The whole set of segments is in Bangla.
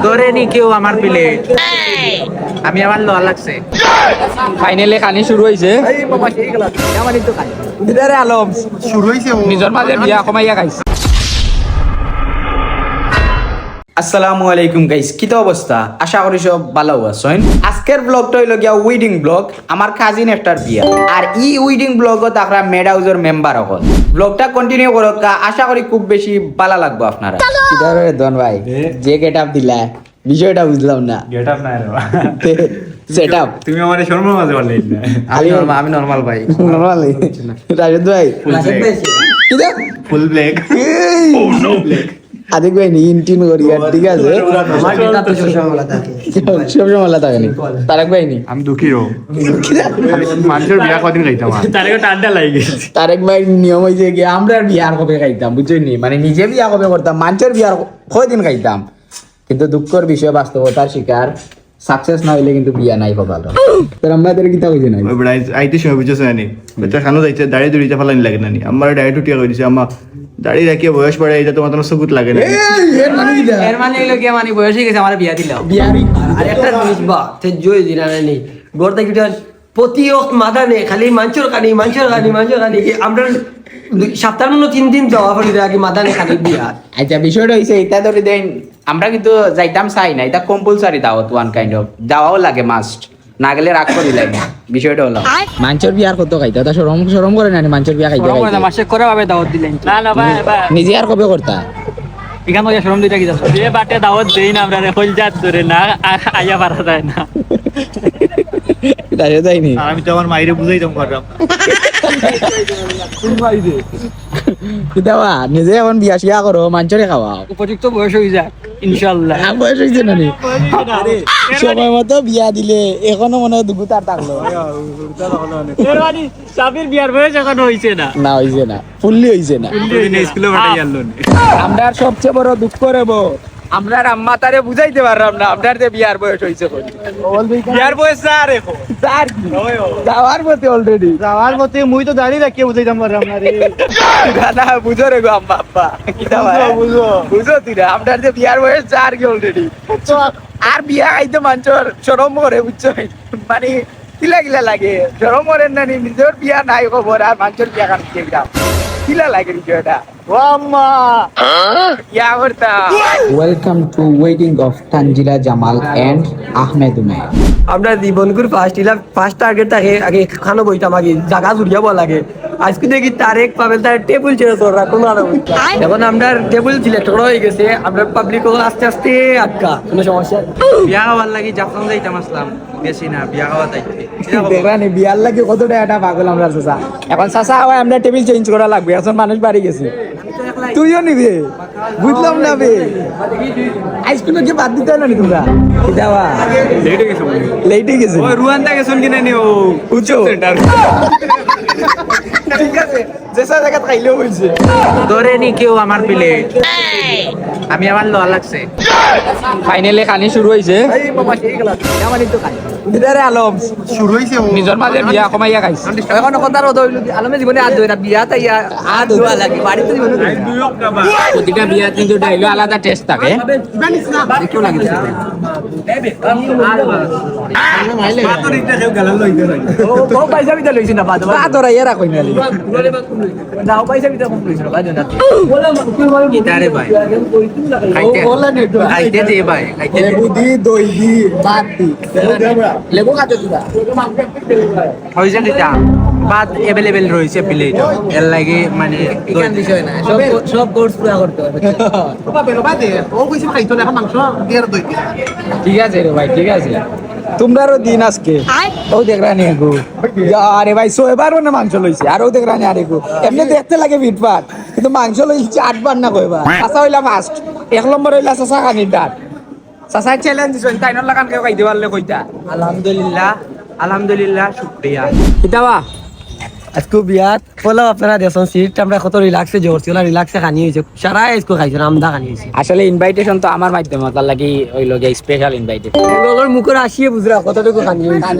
ধরেনি কেউ আমার প্লেট, আমি আমার লোয়া লাগছে। ফাইনালি খানি শুরু হয়েছে। আলম শুরু হয়েছে নিজের মাঝে বিয়া কমাইয়া খাইছে। আসসালামু আলাইকুম গাইস, কি তো অবস্থা? আশা করি সব ভালো আছেন। আজকের ব্লগটা হইল গিয়া উইডিং ব্লগ, আমার কাজিন একটার বিয়া। আর ই উইডিং ব্লগত আমরা মেড হাউসের মেম্বার হল। ব্লগটা কন্টিনিউ করক, আশা করি খুব বেশি ভালো লাগবে আপনারা। কিদারে দন ভাই যে গেটআপ দিলা, বিষয়টা বুঝলাম না। গেটআপ নাই রে সেটআপ তুমি আমারে শর্মা মাঝে বললে না। আমি নরমাল ভাই। নরমাল রাজত ভাই কিদা ফুল ব্ল্যাক আদিক ভাই নি ইনটিন করি আর ঠিক আছে। আমার এটা তো সবসময় থাকে। সবসময় মালা থাকে নি তারেক ভাই নি আমি দুঃখী রো মানুষের বিয়া কদিন খাইতাম তারে ঠান্ডা লাগে গেছে। তারেক ভাই নিয়ম হয়েছে কি আমরা বিয়ার কবে খাইতাম বুঝছেন নি, মানে নিজে বিয়া কবে করতাম, মানুষের বিয়ার কয়দিন খাইতাম। কিন্তু দুঃখের বিষয় বাস্তবতার শিকার, সাকসেস না হইলে কিন্তু বিয়া নাই ভালো। তোর আমাদের কিতা কইছে নাই ওই বড় আইতে সময় বুঝছ না নি বেটা খানো যাইছে দাড়ি দুড়িটা ফালানি লাগে না নি আমার দাড়ি টুটিয়া কই দিছে আমা দাড়ি রাখিয়ে বয়স পড়ে এটা তোমার তো সকুত লাগে না। এর মানে কি এর মানে হইলো কি, মানে বয়স হয়ে গেছে, আমার বিয়া দিলাম। বিয়ারি আর একটা জিনিস বা তে জয় দিনা নেই গড়তে কিটা প্রতি ওয়াক্ত মাথা নেই খালি মাঞ্চর কানি কি আমরা সপ্তাহ নো 3 দিন যাওয়া পড়ি আগে মাথা নেই খালি বিয়া। আচ্ছা বিষয়টা হইছে এটা ধরে দেন আমরা কিন্তু যাইতাম চাই না, এটা কম্পালসারি দাওয়াত ওয়ান কাইন্ড অফ, যাওয়াও লাগে মাস্ট, না গেলে রাগ করি লাগে। বিষয়টা হলো মাঞ্চর বিয়ার কত খাইতা, তা শরম করে না মাঞ্চর বিয়া খাইতে খাইতে মাসে করে ভাবে দাওয়াত দিলেন না না ভাই নিজে আর কবে করতা এখান থেকে শরম দিটা কি যাচ্ছে এ বাটে দাওয়াত দেই না আমরা কইল জাত ধরে না আইয়া পারা যায় না। তাই যাইনি আর আমি তো আমার মাইরে বুঝাইতাম করলাম কিতাবা নিজে এখন বিয়া শিয়া করো মাঞ্চরে খাওয়াও, উপযুক্ত বয়স হয়ে যায় ইনশাআল্লাহ। বয়স হয়েছে না নি? সময় মতো বিয়া দিলে এখনো মনে হয় দুগুতার থাকলো এর মানে সাবির বিয়ার বয়স এখন হইছে না। না হইছে না, ফুললি হইছে না। স্কুলে পাঠাই আনলো আমরা সবচেয়ে বড় দুঃখ রেব আমরা আম্মা তারে বুঝাইতে পারলাম না আপনার যে বিয়ার বয়স হইছে। বিয়ার বয়স আর এখন যাওয়ার মতে অলরেডি যাওয়ার মতে মুই তো দাঁড়িয়ে রাখিয়ে বুঝাইতাম পারলাম না রে। গানা বুঝো রে গো আম্মা আব্বা কিটা বুঝো তুই না আপনার যে বিয়ার বয়স চার কি অলরেডি। আর বিয়া খাইতে মানুষের শরম করে বুঝছো, মানে কিলা কিলা লাগে শরম করেন না, নিজের বিয়া নাই খবর আর মানুষের বিয়া খান কিলা লাগে বিষয়টা। Welcome to wedding of Tanjila Jamal and Ahmed Umer. আমরা জীবনকুর ফার্স্ট টার্গেট থাকে আগে খানো বইতাম আগে জায়গা জুড়িয়া বলা লাগে। আজকে দেখি তারেক পাবেল তার টেবিল ছেড়ে তোরা কোনো আর এখন আমরা টেবিল সিলেক্ট করা হয়ে গেছে, আমরা পাবলিক আস্তে আস্তে আটকা কোনো সমস্যা। বিয়া খাওয়ার লাগি যখন যাইতাম আসলাম গেছি না বিয়া খাওয়া যাইতে। দেখলাম বিয়ার লাগে কত টাকা পাগল আমরা চাচা, এখন চাচা হয় আমরা টেবিল চেঞ্জ করা লাগবে, এখন মানুষ বাড়ি গেছে। তুইও নিবে বুঝলাম না বে আইসক্রিমে কি বাদ দিতে না নি তোমরা কি যাওয়া লেটে গেছে রুয়ান্দা গেছন কিনা নিও উঁচু ঠিক আছে যেসা জায়গা খাইলেও হইছে ধরেনি কেউ আমার প্লেট, আমি আমার লোয়া লাগছে। ফাইনালি খানি শুরু হয়েছে। আলম শুরু হয়েছে নিজের মাঝে বিয়া কমাইয়া খাইছে। এখন কথা রোদ হইল আলমে জীবনে হাত ধরে না বিয়া তাই হাত ধোয়া লাগে বাড়িতে জীবনে প্রতিটা বিয়ার কিন্তু ডাইলো আলাদা টেস্ট থাকে। একটু লাগে ও পয়সা বিতা লইছি না বাদ বা তোরা এরা কই না দাও পয়সা বিতা কম লইছি না বাদ না কিতারে ভাই খাইতে খাইতে দে ভাই খাইতে দে। লেবু দি দই দি ভাত দি লেবু খাচ্ছ তুরা হইছে কিটা বাদ অ্যাভেলেবেল রয়েছে প্লেট, এর লাগে মানে বিষয় না সব কোর্স পুরো করতে হবে। ঠিক আছে রে ভাই ঠিক আছে, তোমরারও দিন আজকে ও দেখরা নি গো আরে ভাই 6 বার না মাংস লইছে আর ও দেখরা নি আরে গো এমনি দেখতে লাগে মিটপাট কিন্তু মাংস লইছে 8 বার না কয়বার। আচ্ছা হইলা ফার্স্ট 1 নম্বর হইলা চাচা খানির ডাট চাচা চ্যালেঞ্জ দিছেন তাইনর লাগান কেউ খাইতে পারলে কইতা আলহামদুলিল্লাহ আলহামদুলিল্লাহ শুকরিয়া। কিতাবা আজকে বিয়াত বলো আপনারা দেখুন সিট আমরা কত রিল্যাক্সে জোরছি ওলা রিল্যাক্সে খানি হয়েছে সারা আজকে খাইছে আমদা খানি হয়েছে। আসলে ইনভাইটেশন তো আমার মাধ্যমে তার লাগি হইলো গে স্পেশাল ইনভাইটেশন ওর মুখের আসিয়ে বুঝরা কতটুকু খানি হয়েছে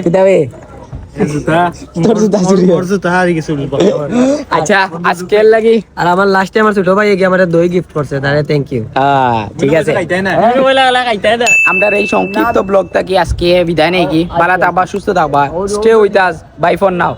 কিতাবে তোর জুতা চুরি আচ্ছা আজকের লাগি আর আমার লাস্ট টাইম আমার ছোট ভাই গিয়ে আমার দই গিফট করছে তারে থ্যাংক ইউ ঠিক আছে আমরা এই সংক্ষিপ্ত ব্লগটা কি আজকে বিদায় নেই কি ভালো থাকবা সুস্থ থাকবা stay with us bye for now